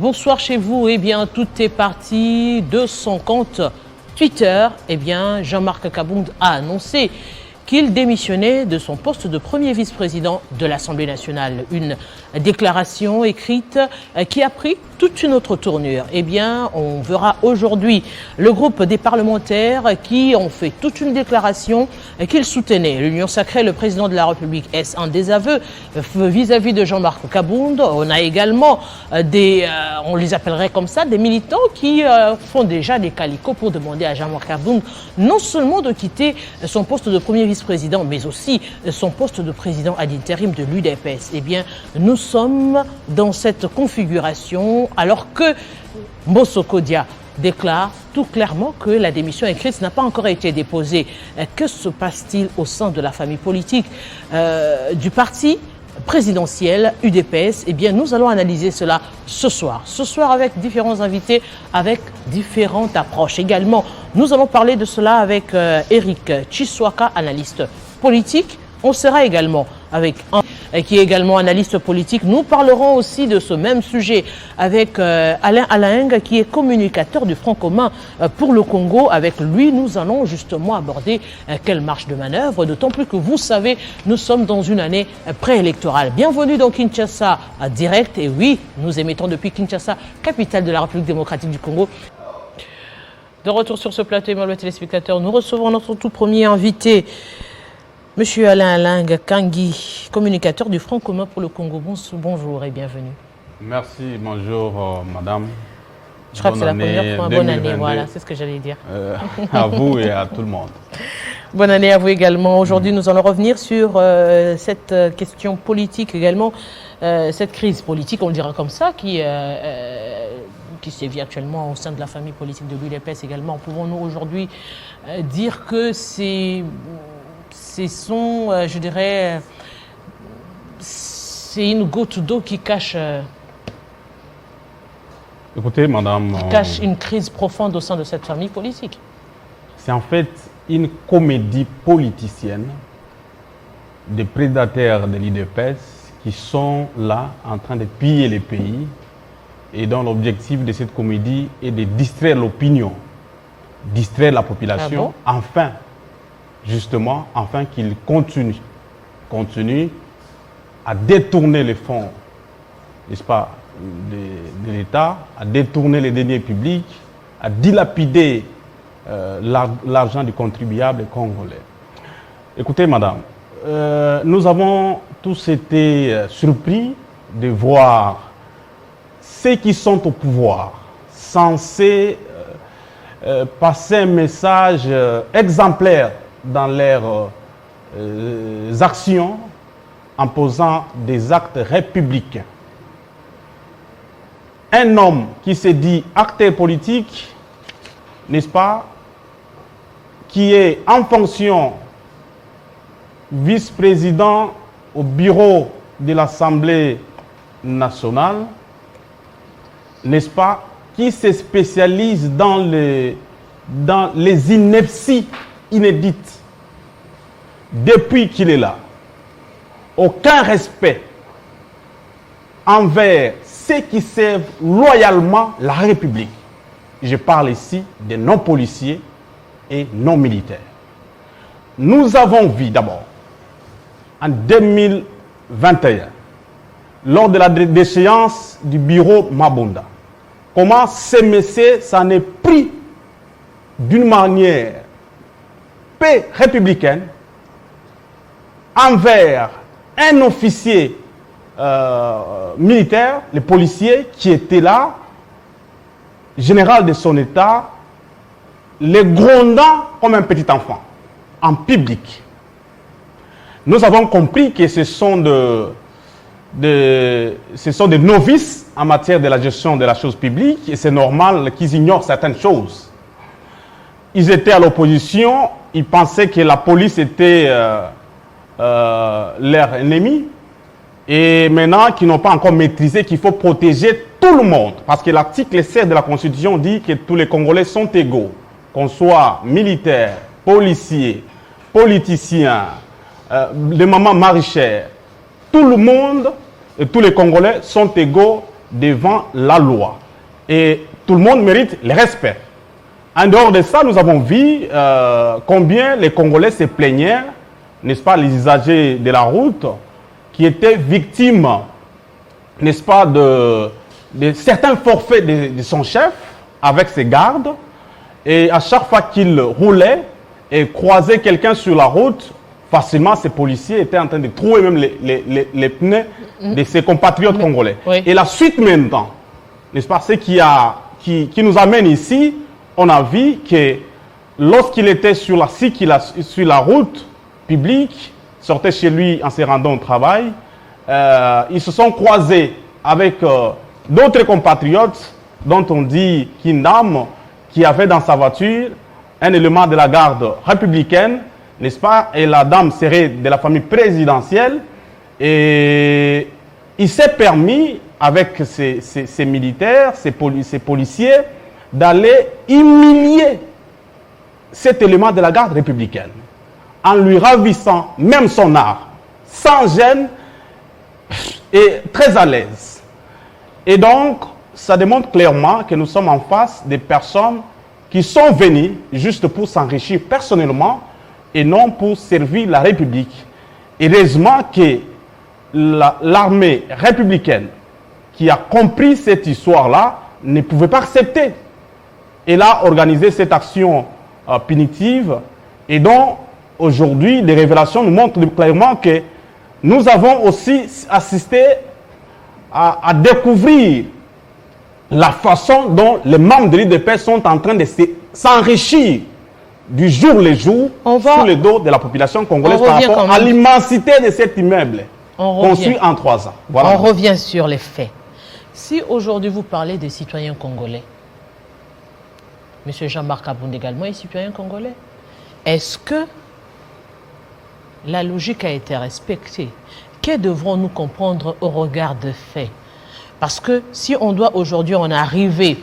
bonsoir chez vous. Eh bien, tout est parti de son compte Twitter. Eh bien, Jean-Marc Kabound a annoncé qu'il démissionnait de son poste de premier vice-président de l'Assemblée nationale. Une déclaration écrite qui a pris toute une autre tournure. Eh bien, on verra aujourd'hui le groupe des parlementaires qui ont fait toute une déclaration qu'ils soutenaient l'Union sacrée, le président de la République. Est-ce un désaveu vis-à-vis de Jean-Marc Kabound? On a également on les appellerait comme ça, des militants qui font déjà des calicots pour demander à Jean-Marc Kabound non seulement de quitter son poste de premier vice-président, mais aussi son poste de président ad intérim de l'UDPS. Eh bien, nous sommes dans cette configuration alors que Mosoko Dia déclare tout clairement que la démission écrite n'a pas encore été déposée. Que se passe-t-il au sein de la famille politique du parti présidentiel UDPS? Eh bien, nous allons analyser cela ce soir. Ce soir avec différents invités, avec différentes approches. Également, nous allons parler de cela avec Eric Chiswaka, analyste politique. On sera également avec un qui est également analyste politique. Nous parlerons aussi de ce même sujet avec Alain Alaing, qui est communicateur du Front commun pour le Congo. Avec lui, nous allons justement aborder quelle marche de manœuvre, d'autant plus que vous savez, nous sommes dans une année préélectorale. Bienvenue dans Kinshasa direct. Et oui, nous émettons depuis Kinshasa, capitale de la République démocratique du Congo. De retour sur ce plateau, mes téléspectateurs, nous recevons notre tout premier invité, Monsieur Alain Alaing Kangui, communicateur du Front commun pour le Congo. Bonjour et bienvenue. Merci, bonjour madame. Je crois que c'est la première fois. Bonne année, voilà, c'est ce que j'allais dire. À vous et à tout le monde. Bonne année à vous également. Aujourd'hui, nous allons revenir sur cette question politique également, cette crise politique, on le dira comme ça, qui sévit actuellement au sein de la famille politique de l'UDPS également. Pouvons-nous aujourd'hui dire que je dirais, c'est une goutte d'eau qui cache, écoutez, madame, qui cache une crise profonde au sein de cette famille politique. C'est en fait une comédie politicienne des prédateurs de l'UDPS qui sont là en train de piller les pays et dont l'objectif de cette comédie est de distraire l'opinion, distraire la population, enfin qu'ils continuent à détourner les fonds, n'est-ce pas, de l'État, à détourner les deniers publics, à dilapider l'argent du contribuable congolais. Écoutez, madame, nous avons tous été surpris de voir ceux qui sont au pouvoir censés passer un message exemplaire dans leurs actions en posant des actes républicains. Un homme qui se dit acteur politique, n'est-ce pas, qui est en fonction vice-président au bureau de l'Assemblée nationale, n'est-ce pas, qui se spécialise dans les inepties inédites. Depuis qu'il est là, aucun respect envers ceux qui servent loyalement la République. Je parle ici des non-policiers et non-militaires. Nous avons vu d'abord, en 2021, lors de la déchéance du bureau Mabunda, comment ces messieurs s'en est pris d'une manière peu républicaine envers un officier militaire, les policiers qui étaient là, général de son état, les grondant comme un petit enfant, en public. Nous avons compris que ce sont des novices en matière de la gestion de la chose publique et c'est normal qu'ils ignorent certaines choses. Ils étaient à l'opposition, ils pensaient que la police était leur ennemi et maintenant qu'ils n'ont pas encore maîtrisé qu'il faut protéger tout le monde parce que l'article 16 de la Constitution dit que tous les Congolais sont égaux, qu'on soit militaire, policier, politicien, les mamans maraîchères, tout le monde et tous les Congolais sont égaux devant la loi. Et tout le monde mérite le respect. En dehors de ça, nous avons vu combien les Congolais se plaignaient, n'est-ce pas, les usagers de la route, qui étaient victimes, n'est-ce pas, de certains forfaits de son chef avec ses gardes. Et à chaque fois qu'il roulait et croisait quelqu'un sur la route, facilement, ces policiers étaient en train de trouver même les pneus de ses compatriotes congolais. Oui. Et la suite maintenant, n'est-ce pas, ce qui nous amène ici, on a vu que lorsqu'il était sur la route publique, sortait chez lui en se rendant au travail, ils se sont croisés avec d'autres compatriotes dont on dit qu'une dame qui avait dans sa voiture un élément de la garde républicaine, n'est-ce pas, et la dame serait de la famille présidentielle, et il s'est permis avec ces militaires, ces policiers, d'aller humilier cet élément de la garde républicaine en lui ravissant même son art, sans gêne et très à l'aise. Et donc, ça démontre clairement que nous sommes en face des personnes qui sont venues juste pour s'enrichir personnellement et non pour servir la République. Heureusement que l'armée républicaine qui a compris cette histoire-là ne pouvait pas accepter. Elle a organisé cette action punitive et dont aujourd'hui les révélations nous montrent clairement que nous avons aussi assisté à découvrir la façon dont les membres de l'UDPS sont en train de s'enrichir du jour le jour sur le dos de la population congolaise par rapport à l'immensité de cet immeuble construit en 3 ans. Voilà. On revient sur les faits. Si aujourd'hui vous parlez des citoyens congolais, M. Jean-Marc Kabound également est citoyen congolais, est-ce que la logique a été respectée? Que devrons-nous comprendre au regard des faits? Parce que si on doit aujourd'hui en arriver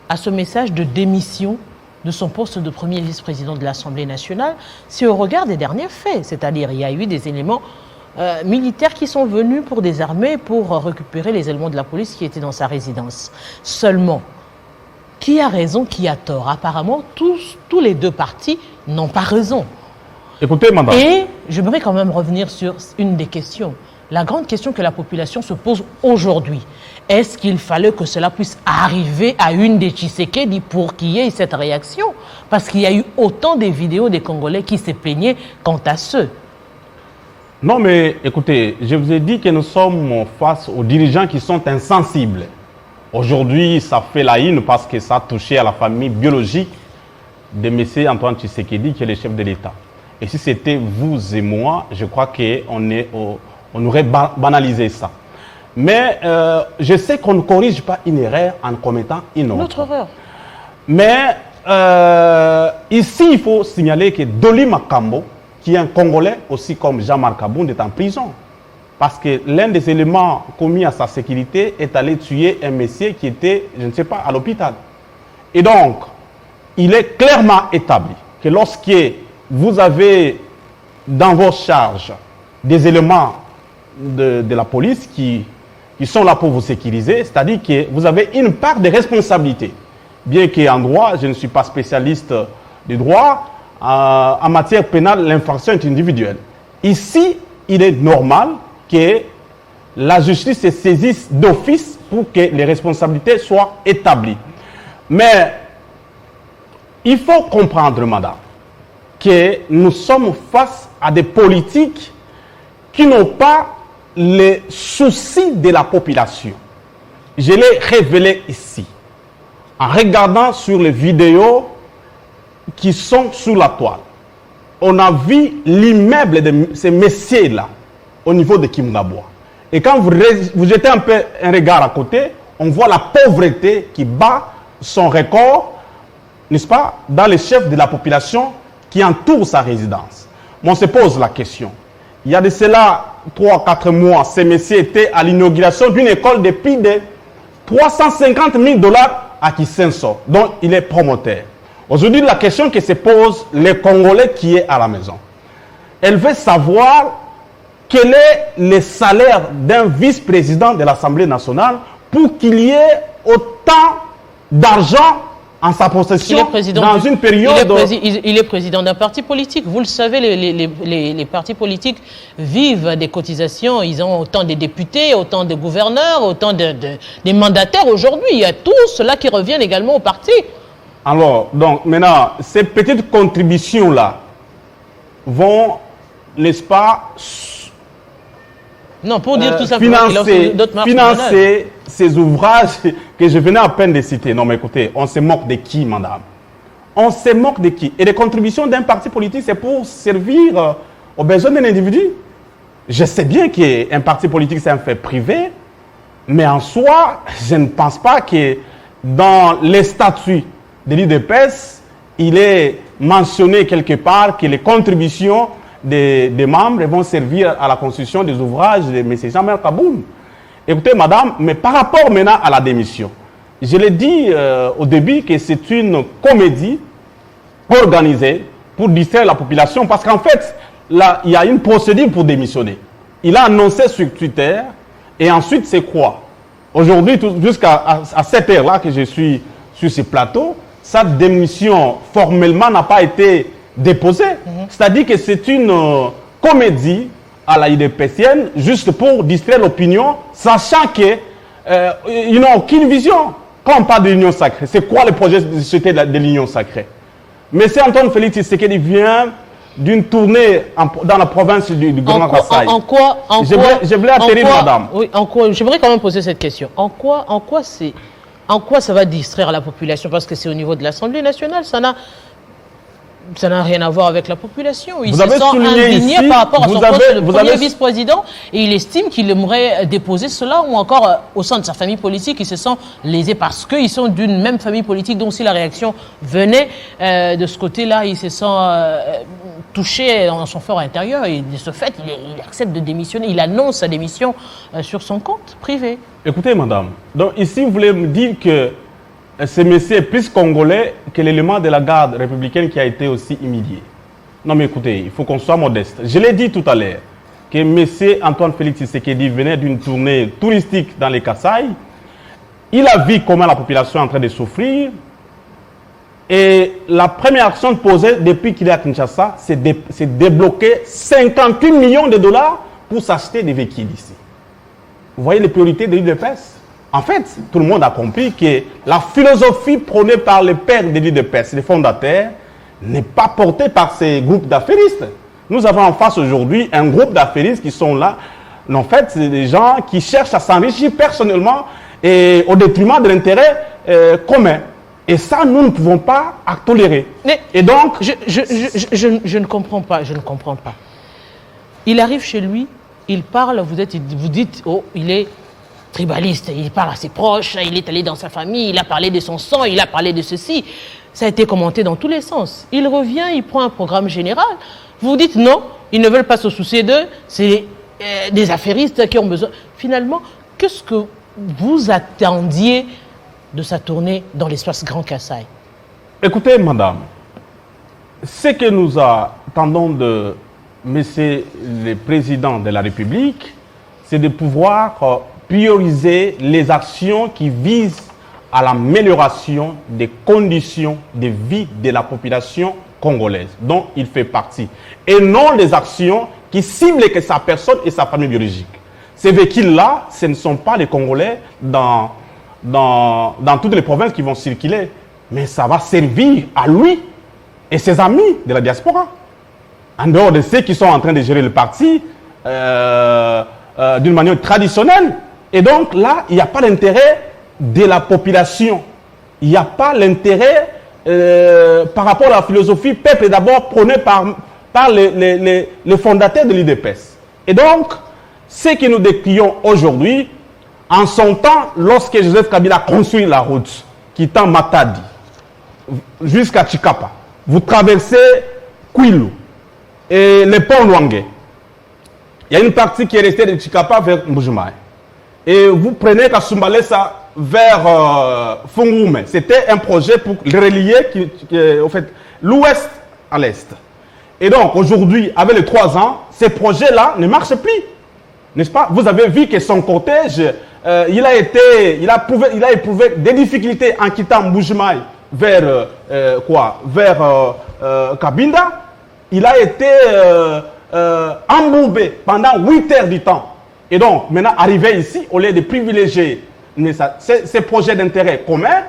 à ce message de démission de son poste de premier vice-président de l'Assemblée nationale, c'est au regard des derniers faits. C'est-à-dire il y a eu des éléments militaires qui sont venus pour désarmer, pour récupérer les éléments de la police qui étaient dans sa résidence. Seulement, qui a raison, qui a tort? Apparemment, tous les deux partis n'ont pas raison. Écoutez, madame. Et j'aimerais quand même revenir sur une des questions. La grande question que la population se pose aujourd'hui, est-ce qu'il fallait que cela puisse arriver à une des Tshisekedi pour qu'il y ait cette réaction? Parce qu'il y a eu autant de vidéos des Congolais qui se plaignaient quant à ceux. Non, mais écoutez, je vous ai dit que nous sommes face aux dirigeants qui sont insensibles. Aujourd'hui, ça fait la une parce que ça a touché à la famille biologique de M. Antoine Tshisekedi, qui est le chef de l'État. Et si c'était vous et moi, je crois qu'on aurait banalisé ça. Mais je sais qu'on ne corrige pas une erreur en commettant une autre. Notre erreur. Mais ici, il faut signaler que Doli Makambo, qui est un Congolais, aussi comme Jean-Marc Kabound, est en prison. Parce que l'un des éléments commis à sa sécurité est allé tuer un monsieur qui était, je ne sais pas, à l'hôpital. Et donc, il est clairement établi que lorsque vous avez dans vos charges des éléments de la police qui sont là pour vous sécuriser, c'est-à-dire que vous avez une part de responsabilité. Bien qu'en droit, je ne suis pas spécialiste du droit, en matière pénale, l'infraction est individuelle. Ici, il est normal que la justice se saisisse d'office pour que les responsabilités soient établies. Mais il faut comprendre, madame, que nous sommes face à des politiques qui n'ont pas les soucis de la population. Je l'ai révélé ici, en regardant sur les vidéos qui sont sous la toile. On a vu l'immeuble de ces messieurs-là au niveau de Kimgabwa. Et quand vous jetez un peu un regard à côté, on voit la pauvreté qui bat son record, n'est-ce pas, dans les chefs de la population qui entourent sa résidence. Mais on se pose la question. Il y a de cela 3-4 mois, ces messieurs étaient à l'inauguration d'une école de prix de 350 000 $ à Kisenso, dont il est promoteur. Aujourd'hui, la question que se pose les Congolais qui est à la maison, elle veut savoir quel est le salaire d'un vice-président de l'Assemblée nationale pour qu'il y ait autant d'argent en sa possession dans une période... Il est président d'un parti politique. Vous le savez, les partis politiques vivent des cotisations. Ils ont autant de députés, autant de gouverneurs, autant de mandataires aujourd'hui. Il y a tout cela qui revient également au parti. Alors, donc, maintenant, ces petites contributions-là vont, n'est-ce pas, non, pour dire tout simplement financer ces ouvrages que je venais à peine de citer. Non, mais écoutez, on se moque de qui, madame? On se moque de qui? Et les contributions d'un parti politique, c'est pour servir aux besoins d'un individu. Je sais bien qu'un parti politique, c'est un fait privé, mais en soi, je ne pense pas que dans les statuts de l'UDPS, il est mentionné quelque part que les contributions des membres vont servir à la construction des ouvrages de M. Jean-Marc Kabound. Écoutez, madame, mais par rapport maintenant à la démission, je l'ai dit au début que c'est une comédie organisée pour distraire la population parce qu'en fait, là, il y a une procédure pour démissionner. Il a annoncé sur Twitter et ensuite c'est quoi? Aujourd'hui, jusqu'à cette heure-là que je suis sur ce plateau, sa démission formellement n'a pas été déposée. C'est-à-dire que c'est une comédie à la UDPSienne juste pour distraire l'opinion, sachant qu'ils n'ont aucune vision. Quand on parle de l'union sacrée, c'est quoi le projet de société de l'union sacrée? Monsieur Antoine Félix Tshisekedi vient d'une tournée dans la province du Grand Kasaï. Je voulais atterrir, madame. Oui, en quoi? J'aimerais quand même poser cette question. En quoi ça va distraire la population? Parce que c'est au niveau de l'Assemblée nationale, ça n'a rien à voir avec la population. Il se sent indigné par rapport à son poste de premier vice-président et il estime qu'il aimerait déposer cela ou encore au sein de sa famille politique, il se sent lésé parce qu'ils sont d'une même famille politique. Donc si la réaction venait de ce côté-là, il se sent touché dans son fort intérieur et de ce fait, il accepte de démissionner. Il annonce sa démission sur son compte privé. Écoutez, madame, donc ici, vous voulez me dire que ce monsieur est plus congolais que l'élément de la garde républicaine qui a été aussi humilié. Non mais écoutez, il faut qu'on soit modeste. Je l'ai dit tout à l'heure que monsieur Antoine Félix Tshisekedi venait d'une tournée touristique dans les Kasaï. Il a vu comment la population est en train de souffrir. Et la première action posée depuis qu'il est à Kinshasa, c'est débloquer 58 millions de dollars pour s'acheter des véhicules ici. Vous voyez les priorités de l'UDPS? En fait, tout le monde a compris que la philosophie prônée par les pères de l'UDPS, les fondateurs, n'est pas portée par ces groupes d'affairistes. Nous avons en face aujourd'hui un groupe d'affairistes qui sont là. En fait, c'est des gens qui cherchent à s'enrichir personnellement et au détriment de l'intérêt commun. Et ça, nous ne pouvons pas tolérer. Mais et donc, je ne comprends pas. Je ne comprends pas. Il arrive chez lui, il parle, vous dites, oh, il est tribaliste, il parle à ses proches, il est allé dans sa famille, il a parlé de son sang, il a parlé de ceci. Ça a été commenté dans tous les sens. Il revient, il prend un programme général. Vous dites non, ils ne veulent pas se soucier d'eux, c'est des affairistes qui ont besoin. Finalement, qu'est-ce que vous attendiez de sa tournée dans l'espace Grand Kasaï? Écoutez, madame, ce que nous attendons de monsieur le président de la République, c'est de pouvoir prioriser les actions qui visent à l'amélioration des conditions de vie de la population congolaise, dont il fait partie. Et non les actions qui ciblent que sa personne et sa famille biologique. Ces véhicules-là, ce ne sont pas les Congolais dans toutes les provinces qui vont circuler, mais ça va servir à lui et ses amis de la diaspora. En dehors de ceux qui sont en train de gérer le parti d'une manière traditionnelle. Et donc là, il n'y a pas l'intérêt de la population. Il n'y a pas l'intérêt par rapport à la philosophie peuple d'abord prônée par les fondateurs de l'UDPS. Et donc, ce que nous décrions aujourd'hui, en son temps, lorsque Joseph Kabila a construit la route quittant Matadi jusqu'à Chikapa, vous traversez Kwilu et le pont Luangue. Il y a une partie qui est restée de Chikapa vers Mbujimaï. Et vous prenez Kasumbalesa vers Fungume. C'était un projet pour relier au fait, l'ouest à l'est. Et donc, aujourd'hui, avec les 3 ans, ces projets-là ne marchent plus. N'est-ce pas? Vous avez vu que son cortège, il a éprouvé des difficultés en quittant Mbujimaï vers Cabinda. Il a été embourbé pendant 8 heures du temps. Et donc, maintenant, arrivé ici, au lieu de privilégier ces projets d'intérêt commun,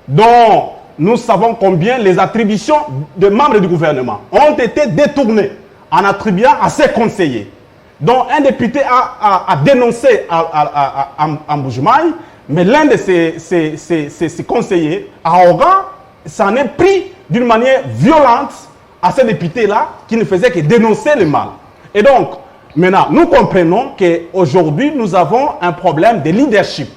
dont nous savons combien les attributions de membres du gouvernement ont été détournées en attribuant à ses conseillers. Donc, un député a dénoncé à Mbujimaï, mais l'un de ses conseillers, arrogant, s'en est pris d'une manière violente à ce député-là qui ne faisait que dénoncer le mal. Et donc, maintenant, nous comprenons qu'aujourd'hui, nous avons un problème de leadership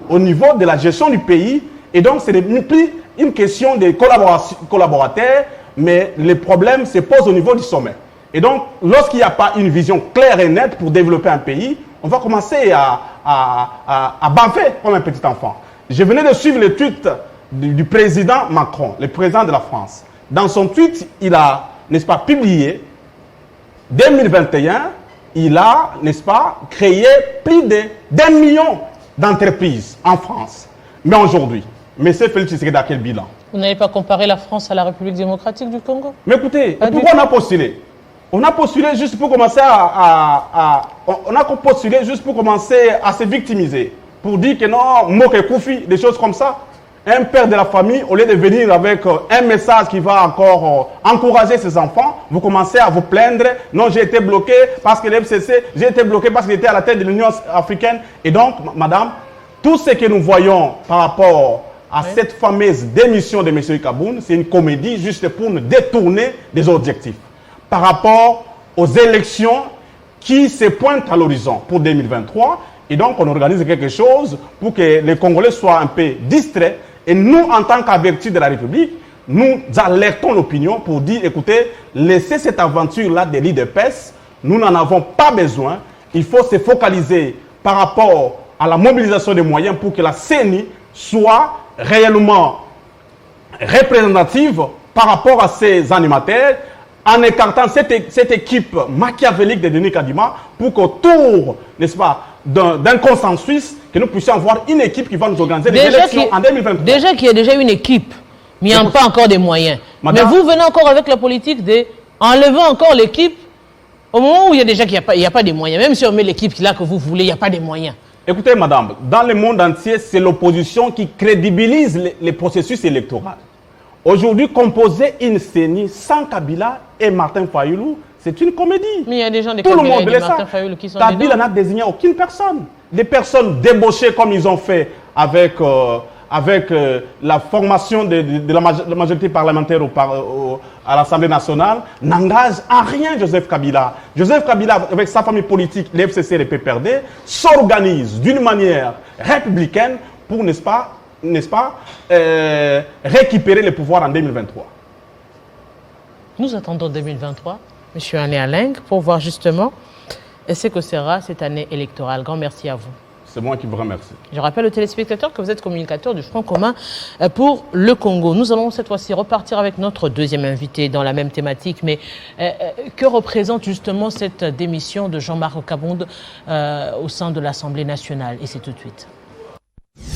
au niveau de la gestion du pays. Et donc, ce n'est plus une question de collaborateurs, mais le problème se pose au niveau du sommet. Et donc, lorsqu'il n'y a pas une vision claire et nette pour développer un pays, on va commencer à baffer comme un petit enfant. Je venais de suivre le tweet du président Macron, le président de la France. Dans son tweet, il a, n'est-ce pas, publié, 2021, il a, n'est-ce pas, créé plus d'1 million d'entreprises en France. Mais aujourd'hui, M. Félix Tshisekedi a quel bilan? Vous n'avez pas comparé la France à la République démocratique du Congo? Mais écoutez, pourquoi on a postulé? On a postulé juste pour commencer à se victimiser. Pour dire que non, Moke Koufi, des choses comme ça. Un père de la famille, au lieu de venir avec un message qui va encore encourager ses enfants, vous commencez à vous plaindre. Non, j'ai été bloqué parce que l'FCC, j'ai été bloqué parce qu'il était à la tête de l'Union africaine. Et donc, madame, tout ce que nous voyons par rapport à cette fameuse démission de M. Kaboun, c'est une comédie juste pour nous détourner des objectifs. Par rapport aux élections qui se pointent à l'horizon pour 2023. Et donc, on organise quelque chose pour que les Congolais soient un peu distraits. Et nous, en tant qu'avertis de la République, nous alertons l'opinion pour dire, écoutez, laissez cette aventure-là des lits de peste. Nous n'en avons pas besoin. Il faut se focaliser par rapport à la mobilisation des moyens pour que la CENI soit réellement représentative par rapport à ces animateurs, en écartant cette équipe machiavélique de Denis Kadima pour qu'autour, n'est-ce pas, d'un consensus, que nous puissions avoir une équipe qui va nous organiser les élections en 2023. Déjà qu'il y a déjà une équipe, mais il n'y a pas encore des moyens. Madame, mais vous venez encore avec la politique d'enlever encore l'équipe au moment où il y a déjà qu'il n'y a pas de moyens. Même si on met l'équipe là que vous voulez, il n'y a pas de moyens. Écoutez, madame, dans le monde entier, c'est l'opposition qui crédibilise les processus électoraux. Aujourd'hui, composer une CENI sans Kabila et Martin Fayulu, c'est une comédie. Mais il y a des gens de Tout Kabila le monde et de Martin Fayulu qui sont dedans. Kabila n'a désigné aucune personne. Des personnes débauchées comme ils ont fait avec la formation de la majorité parlementaire à l'Assemblée nationale n'engagent à rien Joseph Kabila. Joseph Kabila, avec sa famille politique, les FCC et les PPRD, s'organise d'une manière républicaine pour, n'est-ce pas, récupérer le pouvoir en 2023. Nous attendons 2023, M. Ané Aling, pour voir justement ce que sera cette année électorale. Grand merci à vous. C'est moi qui vous remercie. Je rappelle aux téléspectateurs que vous êtes communicateur du Front commun pour le Congo. Nous allons cette fois-ci repartir avec notre deuxième invité dans la même thématique. Mais que représente justement cette démission de Jean-Marc Kabound au sein de l'Assemblée nationale? Et c'est tout de suite.